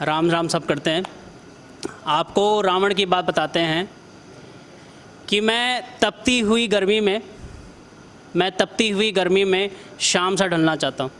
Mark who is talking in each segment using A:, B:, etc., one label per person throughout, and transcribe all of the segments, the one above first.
A: राम राम सब करते हैं। आपको रावण की बात बताते हैं कि मैं तपती हुई गर्मी में शाम सा ढलना चाहता हूँ।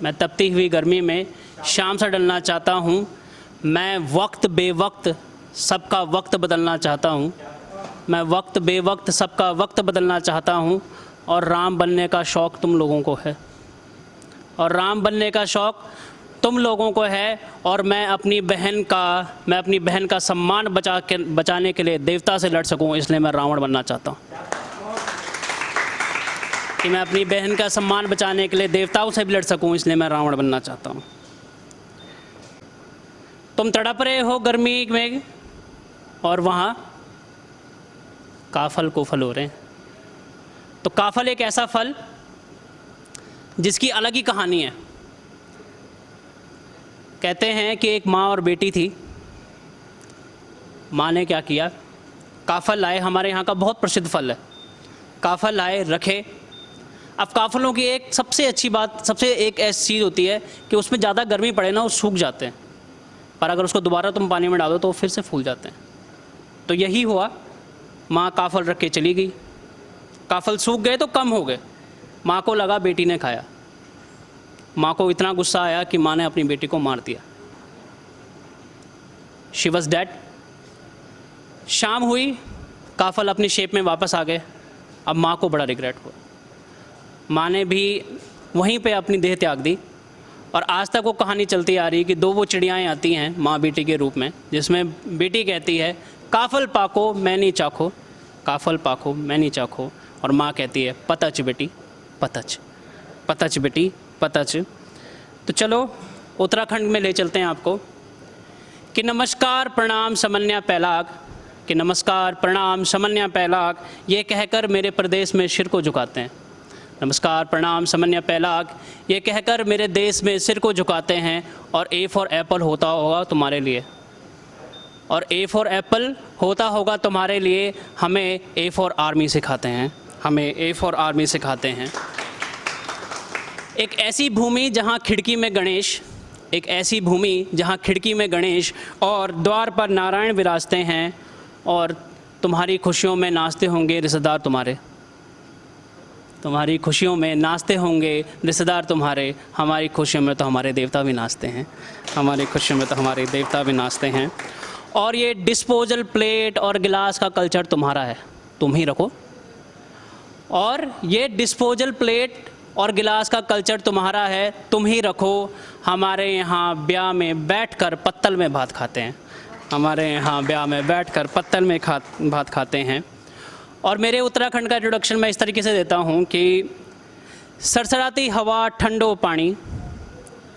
A: मैं तपती हुई गर्मी में शाम सा ढलना चाहता हूँ। मैं वक्त बेवक्त सबका वक्त बदलना चाहता हूँ। मैं वक्त बेवक्त सबका वक्त बदलना चाहता हूँ। और राम बनने का शौक़ तुम लोगों को है। और राम बनने का शौक़ तुम लोगों को है। और मैं अपनी बहन का सम्मान बचाने के लिए देवता से लड़ सकूं, इसलिए मैं रावण बनना चाहता हूं। कि मैं अपनी बहन का सम्मान बचाने के लिए देवताओं से भी लड़ सकूं, इसलिए मैं रावण बनना चाहता हूं। तुम तड़प रहे हो गर्मी में और वहाँ काफल कुफल हो रहे हैं। तो काफल एक ऐसा फल जिसकी अलग ही कहानी है। कहते हैं कि एक माँ और बेटी थी। माँ ने क्या किया, काफल लाए, हमारे यहाँ का बहुत प्रसिद्ध फल है। काफल लाए, रखे। अब काफलों की एक सबसे अच्छी बात, सबसे एक ऐसी चीज़ होती है कि उसमें ज़्यादा गर्मी पड़े ना, वो सूख जाते हैं, पर अगर उसको दोबारा तुम पानी में डालो तो वो फिर से फूल जाते हैं। तो यही हुआ, माँ काफल रख के चली गई। काफल सूख गए तो कम हो गए। माँ को लगा बेटी ने खाया। माँ को इतना गुस्सा आया कि माँ ने अपनी बेटी को मार दिया। She was dead. शाम हुई, काफल अपनी शेप में वापस आ गए। अब माँ को बड़ा रिग्रेट हुआ। माँ ने भी वहीं पे अपनी देह त्याग दी। और आज तक वो कहानी चलती आ रही कि दो वो चिड़ियाएँ आती हैं माँ बेटी के रूप में, जिसमें बेटी कहती है काफल पाको मैं नहीं चाखो, काफल पाको मैं नहीं चाखो। और माँ कहती है पतच बेटी पतच, पतच बेटी पतच। तो चलो उत्तराखंड में ले चलते हैं आपको कि नमस्कार प्रणाम समन्या पैलाग, कि नमस्कार प्रणाम समन्या पैलाग, ये कहकर मेरे प्रदेश में सिर को झुकाते हैं। नमस्कार प्रणाम समन्या पैलाग, ये कहकर मेरे देश में सिर को झुकाते हैं। और ए फॉर एप्पल होता होगा तुम्हारे लिए, और ए फॉर एप्पल होता होगा तुम्हारे लिए। हमें ए फॉर आर्मी सिखाते हैं, हमें ए फॉर आर्मी सिखाते हैं। एक ऐसी भूमि जहाँ खिड़की में गणेश, एक ऐसी भूमि जहाँ खिड़की में गणेश और द्वार पर नारायण विराजते हैं। और तुम्हारी खुशियों में नाचते होंगे रिश्तेदार तुम्हारे, तुम्हारी खुशियों में नाचते होंगे रिश्तेदार तुम्हारे। हमारी खुशियों में तो हमारे देवता भी नाचते हैं, हमारी खुशियों में तो हमारे देवता भी नाचते हैं। और ये डिस्पोजल प्लेट और गिलास का कल्चर तुम्हारा है, तुम ही रखो। और ये डिस्पोजल प्लेट और गिलास का कल्चर तुम्हारा है, तुम ही रखो। हमारे यहाँ ब्याह में बैठकर पत्तल में भात खाते हैं, हमारे यहाँ ब्याह में बैठकर पत्तल में भात खाते हैं। और मेरे उत्तराखंड का इंट्रोडक्शन मैं इस तरीके से देता हूँ कि सरसराती हवा ठंडो पानी,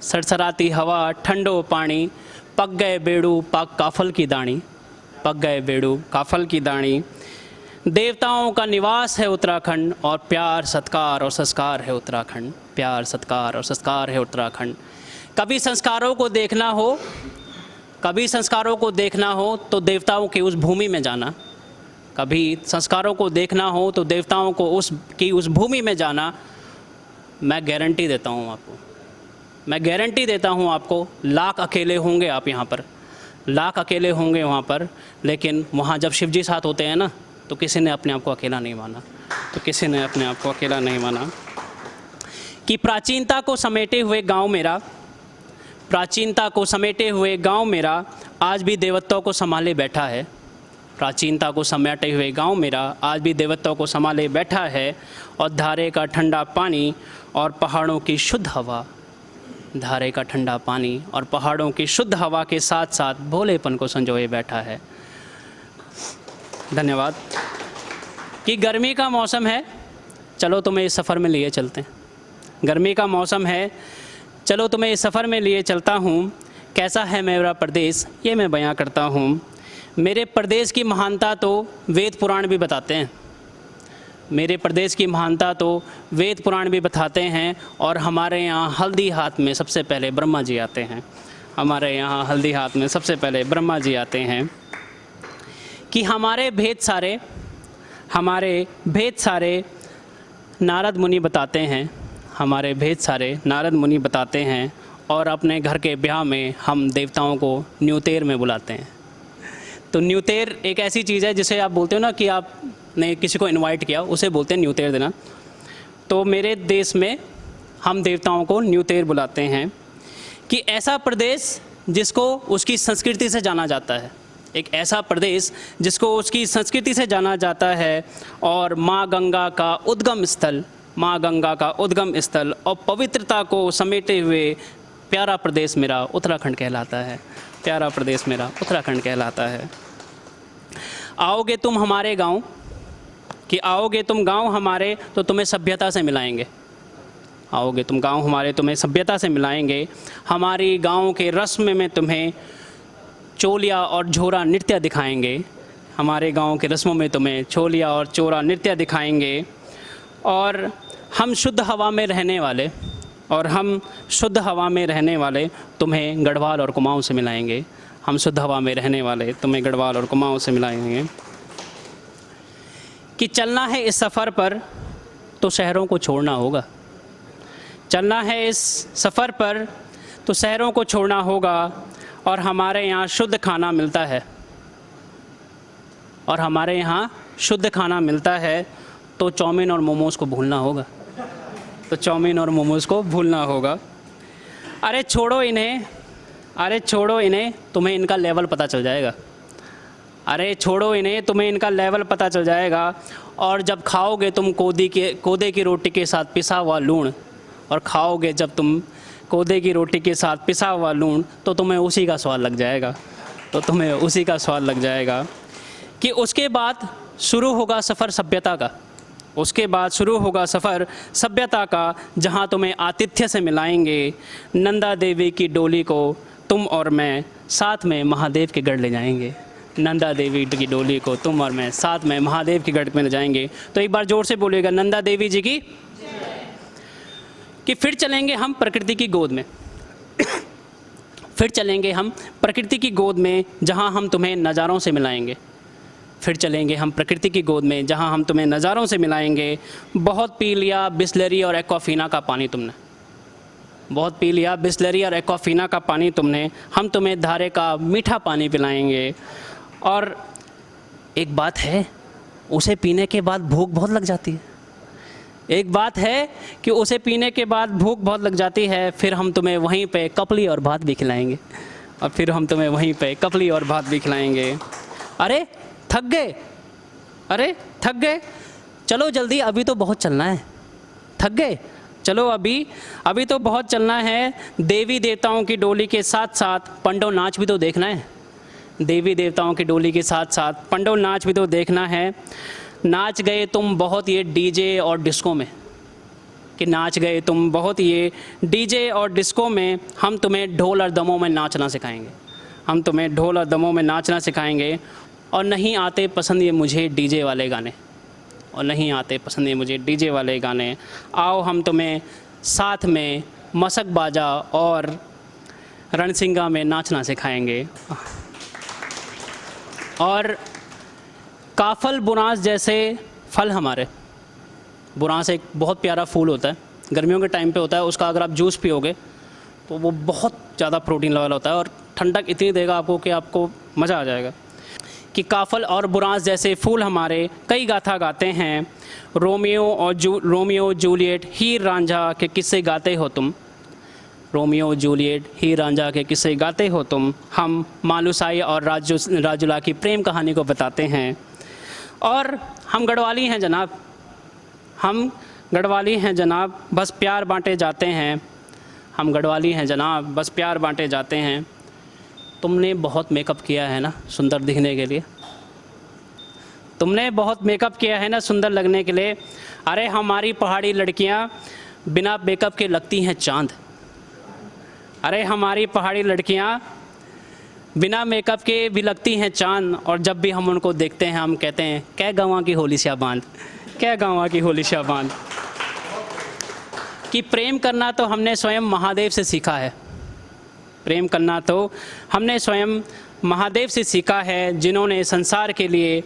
A: सरसराती हवा ठंडो पानी, पक गए बेड़ू पाक काफल की दानी, पक गए बेड़ू काफल की दानी। देवताओं का निवास है उत्तराखंड और प्यार सत्कार और संस्कार है उत्तराखंड, प्यार सत्कार और संस्कार है उत्तराखंड। कभी संस्कारों को देखना हो, कभी संस्कारों को देखना हो तो देवताओं की उस भूमि में जाना, कभी संस्कारों को देखना हो तो देवताओं को उस भूमि में जाना। मैं गारंटी देता हूँ आपको, मैं गारंटी देता हूँ आपको, लाख अकेले होंगे आप यहाँ पर, लाख अकेले होंगे वहाँ पर, लेकिन वहाँ जब शिव जी साथ होते हैं ना, तो किसी ने अपने आप को अकेला नहीं माना, तो किसी ने अपने आप को अकेला नहीं माना। कि प्राचीनता को समेटे हुए गांव मेरा, प्राचीनता को समेटे हुए गांव मेरा आज भी देवत्वों को संभाले बैठा है। प्राचीनता को समेटे हुए गांव मेरा आज भी देवत्वों को संभाले बैठा है। और धारे का ठंडा पानी और पहाड़ों की शुद्ध हवा, धारे का ठंडा पानी और पहाड़ों की शुद्ध हवा के साथ साथ भोलेपन को संजोए बैठा है। धन्यवाद। कि गर्मी का मौसम है, चलो तुम्हें इस सफ़र में लिए चलते हैं। गर्मी का मौसम है, चलो तुम्हें इस सफ़र में लिए चलता हूँ। कैसा है मेरा प्रदेश, ये मैं बयां करता हूँ। मेरे प्रदेश की महानता तो वेद पुराण भी बताते हैं, मेरे प्रदेश की महानता तो वेद पुराण भी बताते हैं। और हमारे यहाँ हल्दी हाथ में सबसे पहले ब्रह्मा जी आते हैं, हमारे यहाँ हल्दी हाथ में सबसे पहले ब्रह्मा जी आते हैं। कि हमारे भेद सारे नारद मुनि बताते हैं, हमारे भेद सारे नारद मुनि बताते हैं। और अपने घर के ब्याह में हम देवताओं को न्यूतेर में बुलाते हैं। तो न्यूतेर एक ऐसी चीज़ है जिसे आप बोलते हो ना कि आपने किसी को इनवाइट किया, उसे बोलते हैं न्यूतेर देना। तो मेरे देश में हम देवताओं को न्यूतेर बुलाते हैं कि ऐसा प्रदेश जिसको उसकी संस्कृति से जाना जाता है, एक ऐसा प्रदेश जिसको उसकी संस्कृति से जाना जाता है, और माँ गंगा का उद्गम स्थल, माँ गंगा का उद्गम स्थल और पवित्रता को समेटे हुए प्यारा प्रदेश मेरा उत्तराखंड कहलाता है। प्यारा प्रदेश मेरा उत्तराखंड कहलाता है। आओगे तुम हमारे गांव, कि आओगे तुम गांव हमारे तो तुम्हें सभ्यता से मिलाएंगे। आओगे तुम गांव हमारे तुम्हें सभ्यता से मिलाएंगे। हमारी गांव के रस्म में तुम्हें चोलिया और झोरा नृत्य दिखाएंगे। हमारे गांव के रस्मों में तुम्हें चोलिया और चोरा नृत्य दिखाएंगे। और हम शुद्ध हवा में रहने वाले, और हम शुद्ध हवा में रहने वाले तुम्हें गढ़वाल और कुमाऊं से मिलाएंगे। हम शुद्ध हवा में रहने वाले तुम्हें गढ़वाल और कुमाऊं से मिलाएंगे। कि चलना है इस सफ़र पर तो शहरों को छोड़ना होगा। चलना है इस सफ़र पर तो शहरों को छोड़ना होगा। और हमारे यहाँ शुद्ध खाना मिलता है, और हमारे यहाँ शुद्ध खाना मिलता है तो चाउमीन और मोमोज़ को भूलना होगा। तो चाउमीन और मोमोज़ को भूलना होगा। अरे छोड़ो इन्हें, अरे छोड़ो इन्हें, तुम्हें इनका लेवल पता चल जाएगा। अरे छोड़ो इन्हें, तुम्हें इनका लेवल पता चल जाएगा। और जब खाओगे तुम कोदे की रोटी के साथ पिसा हुआ लूण, और खाओगे जब तुम कोदे की रोटी के साथ पिसा हुआ लूण, तो तुम्हें उसी का स्वाद लग जाएगा। तो तुम्हें उसी का स्वाद लग जाएगा। कि उसके बाद शुरू होगा सफ़र सभ्यता का। उसके बाद शुरू होगा सफ़र सभ्यता का, जहाँ तुम्हें आतिथ्य से मिलाएंगे। नंदा देवी की डोली को तुम और मैं साथ में महादेव के गढ़ ले जाएंगे। नंदा देवी की डोली को तुम और मैं साथ में महादेव के गढ़ में ले जाएंगे। तो एक बार ज़ोर से बोलिएगा, नंदा देवी जी की। कि फिर चलेंगे हम प्रकृति की गोद में। फिर चलेंगे हम प्रकृति की गोद में, जहाँ हम तुम्हें नज़ारों से मिलाएंगे। फिर चलेंगे हम प्रकृति की गोद में, जहाँ हम तुम्हें नज़ारों से मिलाएंगे। बहुत पी लिया बिस्लरी और एक्वाफीना का पानी तुमने, बहुत पी लिया बिस्लरी और एक्वाफीना का पानी तुमने, हम तुम्हें धारे का मीठा पानी पिलाएंगे। और एक बात है, उसे पीने के बाद भूख बहुत लग जाती है। एक बात है कि उसे पीने के बाद भूख बहुत लग जाती है। फिर हम तुम्हें वहीं पे कपली और भात भी खिलाएंगे। और फिर हम तुम्हें वहीं पे कपली और भात भी खिलाएंगे। अरे थक गए, अरे थक गए, चलो जल्दी, अभी तो बहुत चलना है। थक गए, चलो अभी तो बहुत चलना है। देवी देवताओं की डोली के साथ साथ पंडो नाच भी तो देखना है। देवी देवताओं की डोली के साथ साथ पंडो नाच भी तो देखना है। नाच गए तुम बहुत ये डीजे और डिस्को में, कि नाच गए तुम बहुत ये डीजे और डिस्को में, हम तुम्हें ढोल और दमों में नाचना सिखाएंगे। हम तुम्हें ढोल और दमों में नाचना सिखाएंगे। और नहीं आते पसंद ये मुझे डीजे वाले गाने, और नहीं आते पसंद ये मुझे डीजे वाले गाने। आओ हम तुम्हें साथ में मसक बाजा और रणसिंगा में नाचना सिखाएंगे। और काफल बुरांस जैसे फल हमारे, बुरांस एक बहुत प्यारा फूल होता है, गर्मियों के टाइम पे होता है। उसका अगर आप जूस पियोगे तो वो बहुत ज़्यादा प्रोटीन लेवल होता है, और ठंडक इतनी देगा आपको कि आपको मज़ा आ जाएगा। कि काफल और बुरांस जैसे फूल हमारे कई गाथा गाते हैं। रोमियो जूलियट हीर रांझा के किस्से गाते हो तुम। रोमियो जूलियट हीर रांझा के किस्से गाते हो तुम। हम मालूसाई और राजुला की प्रेम कहानी को बताते हैं। और हम गढ़वाली हैं जनाब, हम गढ़वाली हैं जनाब, बस प्यार बांटे जाते हैं। हम गढ़वाली हैं जनाब, बस प्यार बांटे जाते हैं। तुमने बहुत मेकअप किया है ना सुंदर दिखने के लिए, तुमने बहुत मेकअप किया है ना सुंदर लगने के लिए। अरे हमारी पहाड़ी लड़कियां बिना मेकअप के लगती हैं चांद। अरे हमारी पहाड़ी लड़कियां बिना मेकअप के भी लगती हैं चांद। और जब भी हम उनको देखते हैं हम कहते हैं, क्या गाँव की होली सा बांध, क्या गाँव की होली सा बांध। कि प्रेम करना तो हमने स्वयं महादेव से सीखा है। प्रेम करना तो हमने स्वयं महादेव से सीखा है, जिन्होंने संसार के लिए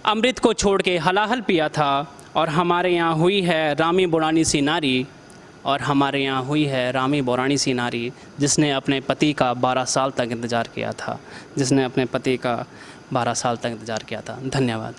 A: अमृत को छोड़ के हलाहल पिया था। और हमारे यहाँ हुई है रामी बुरानी सी नारी, और हमारे यहाँ हुई है रामी बोरानी सी नारी, जिसने अपने पति का 12 साल तक इंतज़ार किया था, जिसने अपने पति का 12 साल तक इंतज़ार किया था। धन्यवाद।